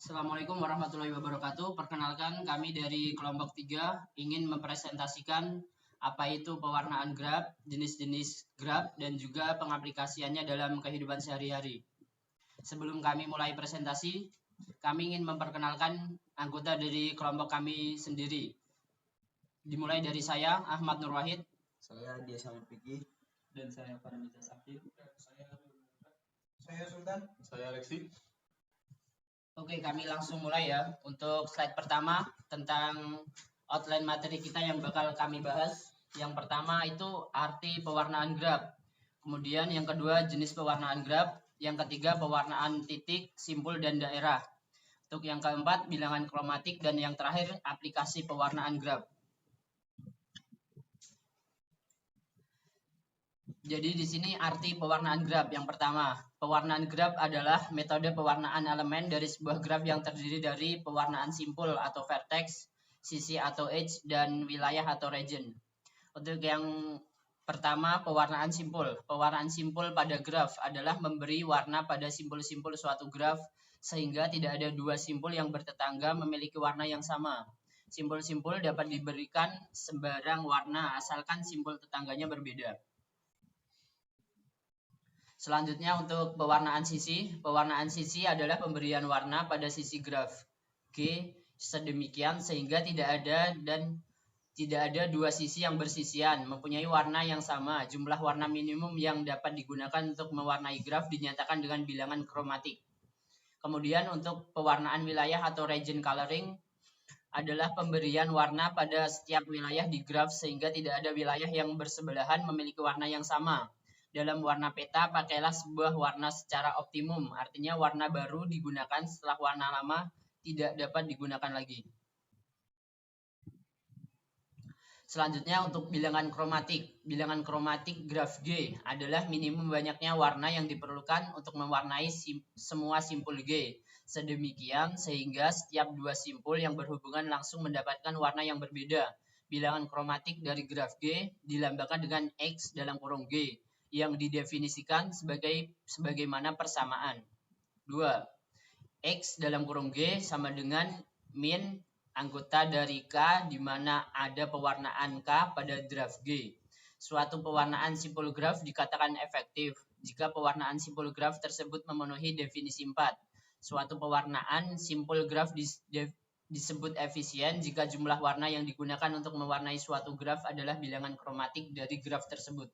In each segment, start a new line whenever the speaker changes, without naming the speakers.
Assalamualaikum warahmatullahi wabarakatuh. Perkenalkan, kami dari kelompok 3 ingin mempresentasikan apa itu pewarnaan graf, jenis-jenis graf, dan juga pengaplikasiannya dalam kehidupan sehari-hari. Sebelum kami mulai presentasi, kami ingin memperkenalkan anggota dari kelompok kami sendiri. Dimulai dari saya, Ahmad Nur Wahid.
Saya Dia Samir Fikih.
Dan saya Paramita Sakti.
Saya Sultan.
Saya Alexi.
Oke, kami langsung mulai ya. Untuk slide pertama tentang outline materi kita yang bakal kami bahas. Yang pertama itu arti pewarnaan graf. Kemudian yang kedua jenis pewarnaan graf. Yang ketiga pewarnaan titik, simpul, dan daerah. Untuk yang keempat bilangan kromatik, dan yang terakhir aplikasi pewarnaan graf. Jadi di sini arti pewarnaan graf. Yang pertama, pewarnaan graf adalah metode pewarnaan elemen dari sebuah graf yang terdiri dari pewarnaan simpul atau vertex, sisi atau edge, dan wilayah atau region. Untuk yang pertama, pewarnaan simpul. Pewarnaan simpul pada graf adalah memberi warna pada simpul-simpul suatu graf sehingga tidak ada dua simpul yang bertetangga memiliki warna yang sama. Simpul-simpul dapat diberikan sembarang warna asalkan simpul tetangganya berbeda. Selanjutnya untuk pewarnaan sisi. Pewarnaan sisi adalah pemberian warna pada sisi graf G sedemikian sehingga tidak ada dua sisi yang bersisian mempunyai warna yang sama. Jumlah warna minimum yang dapat digunakan untuk mewarnai graf dinyatakan dengan bilangan kromatik. Kemudian untuk pewarnaan wilayah atau region coloring adalah pemberian warna pada setiap wilayah di graf sehingga tidak ada wilayah yang bersebelahan memiliki warna yang sama. Dalam warna peta, pakailah sebuah warna secara optimum. Artinya warna baru digunakan setelah warna lama tidak dapat digunakan lagi. Selanjutnya untuk bilangan kromatik. Bilangan kromatik graf G adalah minimum banyaknya warna yang diperlukan untuk mewarnai semua simpul G. Sedemikian sehingga setiap dua simpul yang berhubungan langsung mendapatkan warna yang berbeda. Bilangan kromatik dari graf G dilambangkan dengan X dalam kurung G yang didefinisikan sebagaimana persamaan. 2. X dalam kurung G sama dengan min anggota dari K di mana ada pewarnaan K pada graf G. Suatu pewarnaan simpul graf dikatakan efektif jika pewarnaan simpul graf tersebut memenuhi definisi 4. Suatu pewarnaan simpul graf disebut efisien jika jumlah warna yang digunakan untuk mewarnai suatu graf adalah bilangan kromatik dari graf tersebut.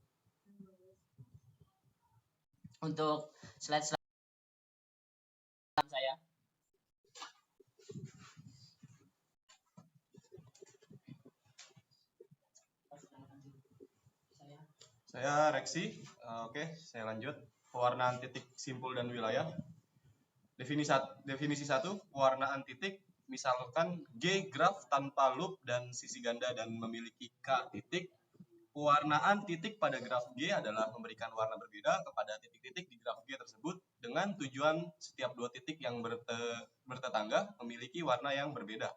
Untuk slide saya.
Saya Rexi. Oke, saya lanjut. Pewarnaan titik, simpul, dan wilayah. Definisi 1, pewarnaan titik. Misalkan G graf tanpa loop dan sisi ganda dan memiliki K titik. Pewarnaan titik pada graf G adalah memberikan warna berbeda kepada titik-titik di graf G tersebut dengan tujuan setiap dua titik yang bertetangga memiliki warna yang berbeda.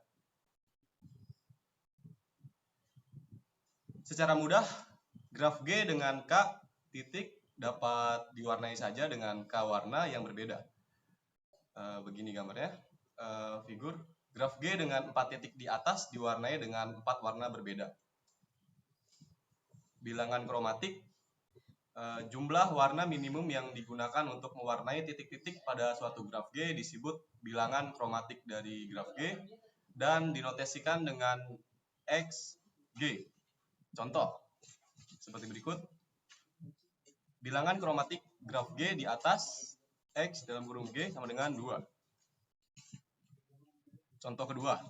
Secara mudah, graf G dengan K titik dapat diwarnai saja dengan K warna yang berbeda. Begini gambarnya, figur graf G dengan 4 titik di atas diwarnai dengan 4 warna berbeda. Bilangan kromatik, jumlah warna minimum yang digunakan untuk mewarnai titik-titik pada suatu graf G disebut bilangan kromatik dari graf G dan dinotasikan dengan XG. Contoh seperti berikut. Bilangan kromatik graf G di atas X dalam kurung G sama dengan 2. Contoh kedua.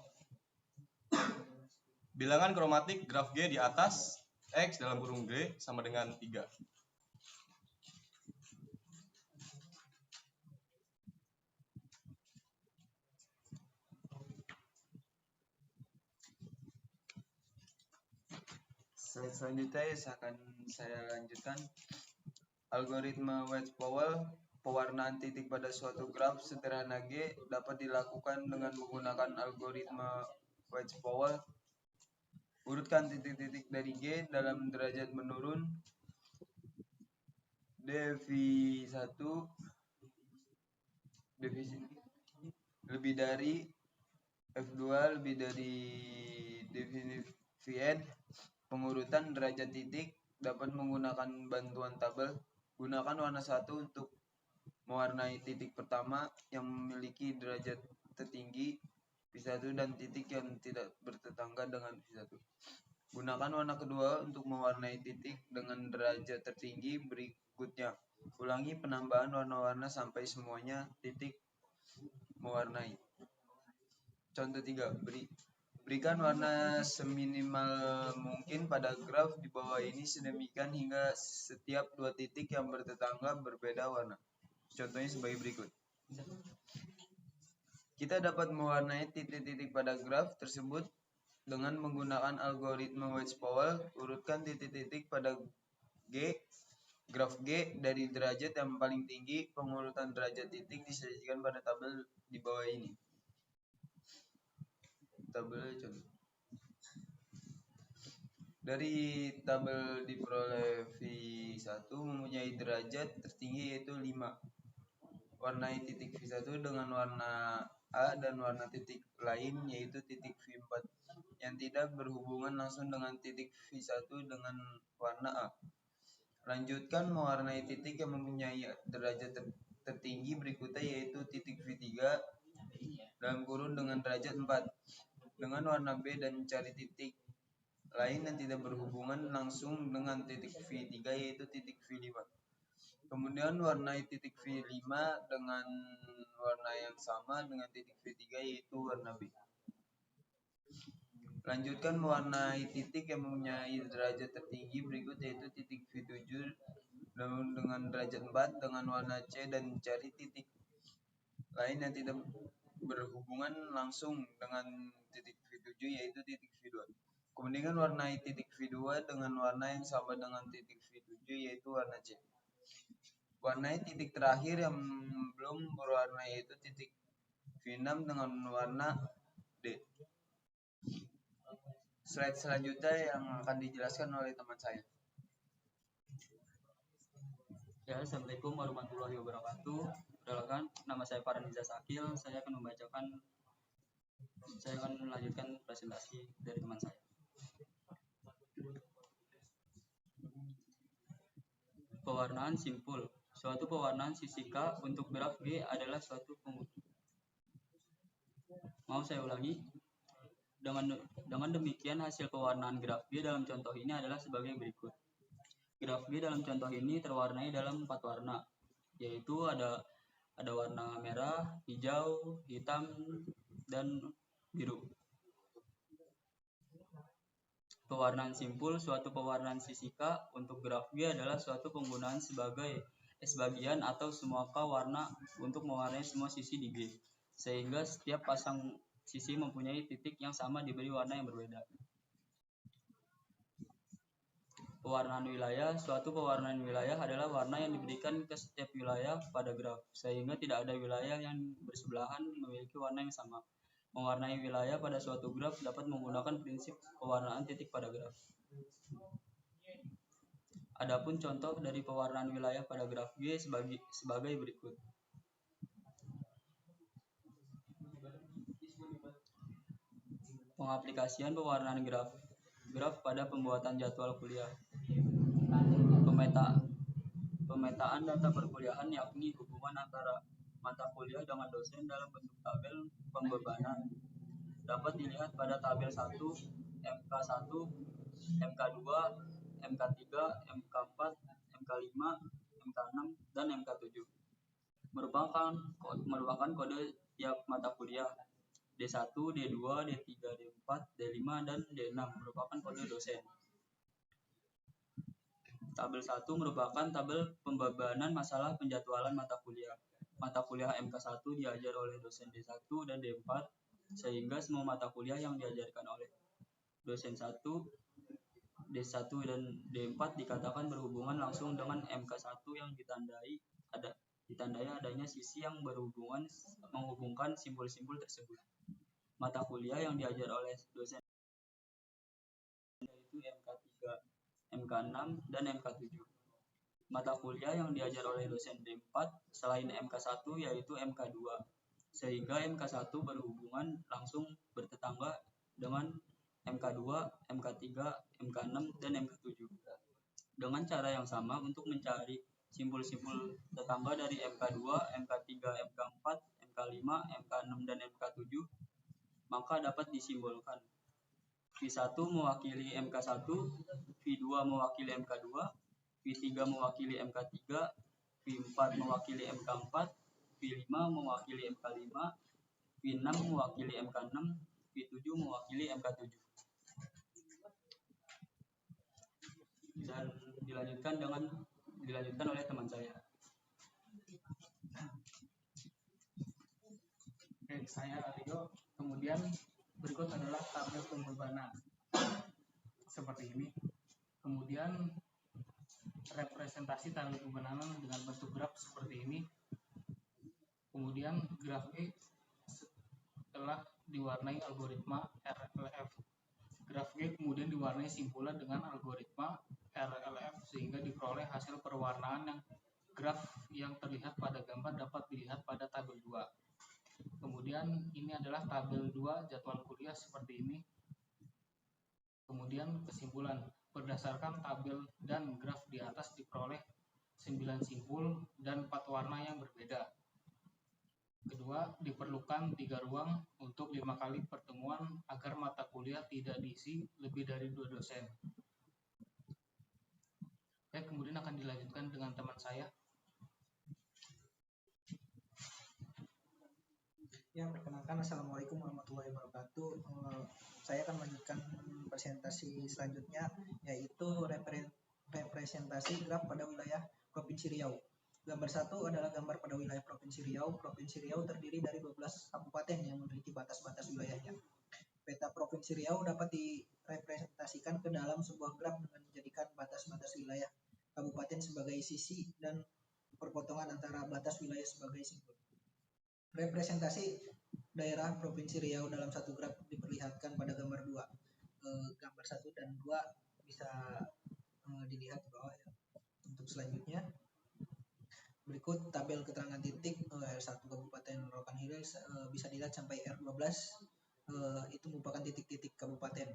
Bilangan kromatik graf G di atas X dalam kurung G sama dengan 3.
Selanjutnya akan saya lanjutkan. Algoritma Wedge-Powell. Pewarnaan titik pada suatu graf sederhana G dapat dilakukan dengan menggunakan algoritma Wedge-Powell. Urutkan titik-titik dari G dalam derajat menurun. Lebih lebih dari F2 lebih dari definition pengurutan derajat titik dapat menggunakan bantuan tabel. Gunakan warna 1 untuk mewarnai titik pertama yang memiliki derajat tertinggi V1 dan titik yang tidak bertetangga dengan V1. Gunakan warna kedua untuk mewarnai titik dengan derajat tertinggi berikutnya. Ulangi penambahan warna-warna sampai semuanya titik mewarnai. Contoh 3. Berikan warna seminimal mungkin pada graf di bawah ini sedemikian hingga setiap dua titik yang bertetangga berbeda warna. Contohnya sebagai berikut. Kita dapat mewarnai titik-titik pada graf tersebut dengan menggunakan algoritma Wedge-Powell. Urutkan titik-titik pada graf G dari derajat yang paling tinggi. Pengurutan derajat titik disajikan pada tabel di bawah ini. Tabel contoh. Dari tabel diperoleh V1 mempunyai derajat tertinggi yaitu 5. Warnai titik V1 dengan warna A dan warna titik lain yaitu titik V4 yang tidak berhubungan langsung dengan titik V1 dengan warna A. Lanjutkan mewarnai titik yang mempunyai derajat tertinggi berikutnya yaitu titik V3 dalam kurun dengan derajat 4 dengan warna B dan cari titik lain yang tidak berhubungan langsung dengan titik V3 yaitu titik V5. Kemudian warnai titik V5 dengan warna yang sama dengan titik V3 yaitu warna B. Lanjutkan mewarnai titik yang mempunyai derajat tertinggi berikut yaitu titik V7 dengan derajat 4 dengan warna C dan cari titik lain yang tidak berhubungan langsung dengan titik V7 yaitu titik V2. Kemudian warnai titik V2 dengan warna yang sama dengan titik V7 yaitu warna C. Warnai titik terakhir yang belum berwarna yaitu titik V6 dengan warna D. Slide selanjutnya yang akan dijelaskan oleh teman saya.
Ya, Assalamualaikum warahmatullahi wabarakatuh. Perkenalkan, nama saya Farhanisa Sakil. Saya akan melanjutkan presentasi dari teman saya. Pewarnaan simpul. Suatu pewarnaan fisika untuk graf G adalah suatu Saya ulangi. Dengan demikian hasil pewarnaan graf G dalam contoh ini adalah sebagai berikut. Graf G dalam contoh ini terwarnai dalam 4 warna, yaitu ada warna merah, hijau, hitam, dan biru. Pewarnaan simpul. Suatu pewarnaan fisika untuk graf G adalah suatu penggunaan sebagian atau semua warna untuk mewarnai semua sisi di G, sehingga setiap pasang sisi mempunyai titik yang sama diberi warna yang berbeda. Pewarnaan wilayah. Suatu pewarnaan wilayah adalah warna yang diberikan ke setiap wilayah pada graf, sehingga tidak ada wilayah yang bersebelahan memiliki warna yang sama. Mewarnai wilayah pada suatu graf dapat menggunakan prinsip pewarnaan titik pada graf. Adapun contoh dari pewarnaan wilayah pada graf G sebagai berikut. Pengaplikasian pewarnaan graf pada pembuatan jadwal kuliah. Pemetaan data perkuliahan yakni hubungan antara mata kuliah dengan dosen dalam bentuk tabel pembebanan dapat dilihat pada tabel 1, MK1, MK2, MK3, MK4, MK5, MK6, dan MK7. Merupakan kode tiap mata kuliah. D1, D2, D3, D4, D5, dan D6 merupakan kode dosen. Tabel 1 merupakan tabel pembebanan masalah penjadwalan mata kuliah. Mata kuliah MK1 diajar oleh dosen D1 dan D4, sehingga semua mata kuliah yang diajarkan oleh dosen 1, D1 dan D4 dikatakan berhubungan langsung dengan MK1 yang ditandai adanya sisi yang menghubungkan simbol-simbol tersebut. Mata kuliah yang diajar oleh dosen yaitu MK3, MK6, dan MK7. Mata kuliah yang diajar oleh dosen D4 selain MK1 yaitu MK2, sehingga MK1 berhubungan langsung bertetangga dengan MK2, MK3, MK6, dan MK7. Dengan cara yang sama untuk mencari simpul-simpul tetangga dari MK2, MK3, MK4, MK5, MK6, dan MK7, maka dapat disimbolkan. V1 mewakili MK1, V2 mewakili MK2, V3 mewakili MK3, V4 mewakili MK4, V5 mewakili MK5, V6 mewakili MK6, V7 mewakili MK7. Dan dilanjutkan oleh teman saya.
Oke, saya Aryo. Kemudian berikut adalah tabel pembebanan seperti ini. Kemudian representasi tabel pembebanan dengan bentuk graf seperti ini. Kemudian graf E telah diwarnai algoritma RLF. Graf G kemudian diwarnai simpulan dengan algoritma RLF sehingga diperoleh hasil perwarnaan yang graf yang terlihat pada gambar dapat dilihat pada tabel 2. Kemudian ini adalah tabel 2 jadwal kuliah seperti ini. Kemudian kesimpulan, berdasarkan tabel dan graf di atas diperoleh 9 simpul dan 4 warna yang berbeda. Kedua, diperlukan 3 ruang untuk 5 kali pertemuan agar mata kuliah tidak diisi lebih dari 2 dosen. Oke, kemudian akan dilanjutkan dengan teman saya.
Ya, perkenalkan, Assalamualaikum warahmatullahi wabarakatuh. Saya akan melanjutkan presentasi selanjutnya, yaitu representasi graf pada wilayah Provinsi Riau. Gambar 1 adalah gambar pada wilayah Provinsi Riau. Provinsi Riau terdiri dari 12 kabupaten yang memiliki batas-batas wilayahnya. Peta Provinsi Riau dapat direpresentasikan ke dalam sebuah graf dengan menjadikan batas-batas wilayah kabupaten sebagai sisi dan perpotongan antara batas wilayah sebagai simpul. Representasi daerah Provinsi Riau dalam satu graf diperlihatkan pada gambar 2. Gambar 1 dan 2 bisa dilihat di bawah ya. Untuk selanjutnya, berikut tabel keterangan titik R1 Kabupaten Rokan Hilir bisa dilihat sampai R12. Itu merupakan titik-titik kabupaten.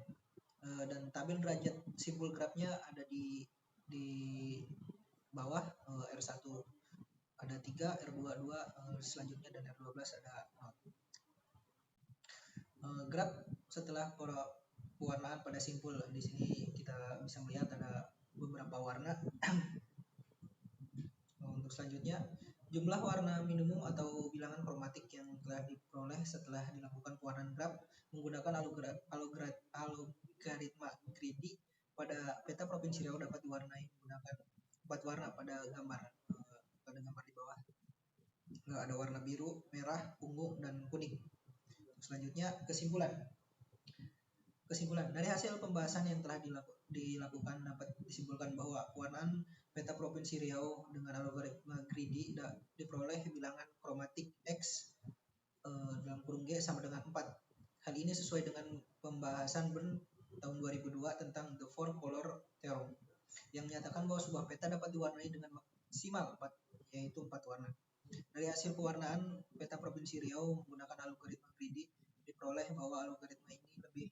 Dan tabel derajat simpul grafnya ada di bawah. R1 ada 3, R2 2, selanjutnya dan R12 ada 0. Graf setelah pewarnaan pada simpul, di sini kita bisa melihat ada beberapa warna. Untuk selanjutnya, jumlah warna minimum atau bilangan kromatik yang telah diperoleh setelah dilakukan pewarnaan graf menggunakan algoritma greedy pada peta Provinsi Riau dapat diwarnai menggunakan 4 warna pada gambar di bawah. Ada warna biru, merah, ungu, dan kuning. Selanjutnya, kesimpulan. Dari hasil pembahasan yang telah dilakukan dapat disimpulkan bahwa pewarnaan peta Provinsi Riau dengan algoritma greedy diperoleh bilangan kromatik X dalam kurung G sama dengan 4. Hal ini sesuai dengan pembahasan Bern tahun 2002 tentang The Four Color Theorem yang menyatakan bahwa sebuah peta dapat diwarnai dengan maksimal 4, yaitu 4 warna. Dari hasil pewarnaan peta Provinsi Riau menggunakan algoritma greedy diperoleh bahwa algoritma ini lebih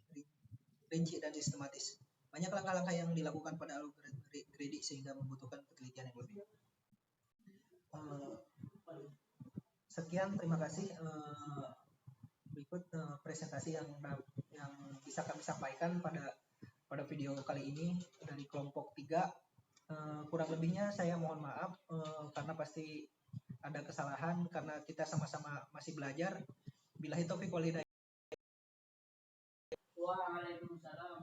rinci dan sistematis. Banyak langkah-langkah yang dilakukan pada algoritma greedy sehingga membutuhkan penelitian yang lebih. Sekian, terima kasih. Berikut presentasi yang bisa kami sampaikan pada video kali ini dari kelompok 3. Kurang lebihnya saya mohon maaf karena pasti ada kesalahan karena kita sama-sama masih belajar. Billahi taufiq wal hidayah.
Waalaikumsalam.